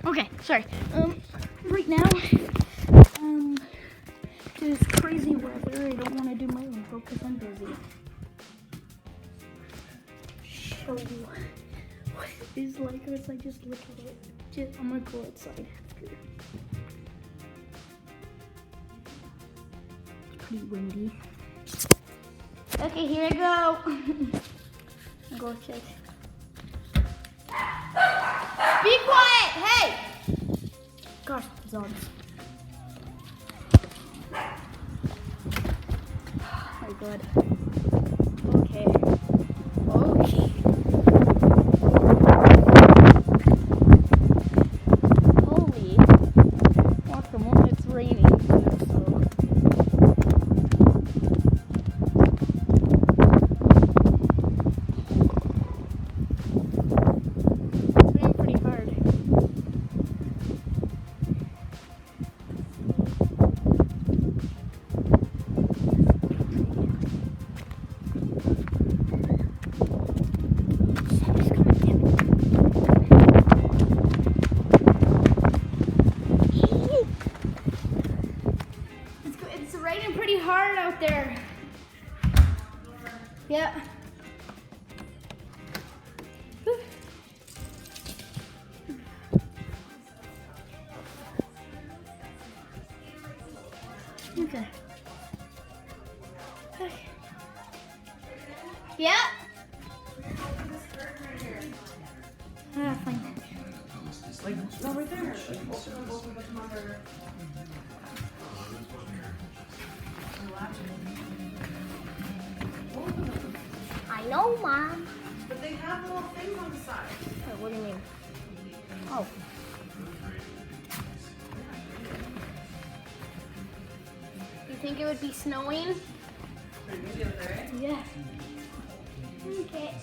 Okay, sorry. Right now, this crazy weather. I don't want to do my intro because I'm busy. Show you what it is like as I just look at it. I'm gonna go outside after. It's pretty windy. Okay, here I go. I'll go check. Be quiet! Hey! Gosh, zombs. Oh my god. Okay. Okay. Holy. Watch the moment it's raining too, so. It's raining pretty hard. It's raining pretty hard out there. Yeah. Okay. Yeah. Ah, fine. Like, no, right there. I know, Mom. But they have little things on the side. What do you mean? Oh. You think it would be snowing? Yeah. Okay.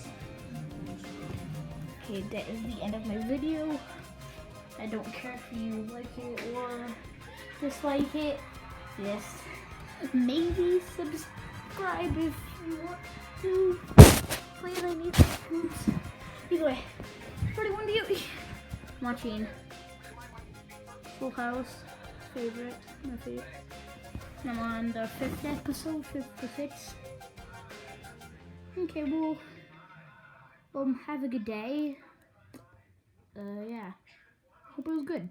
Okay, that is the end of my video. I don't care if you like it or dislike it. Yes. Maybe subscribe if you want to. Please, I need some. Either way, pretty one to you. I'm watching Full House. My favorite. I'm on the 5th episode, 5th to 6th. Okay, well, have a good day. Yeah, hope it was good.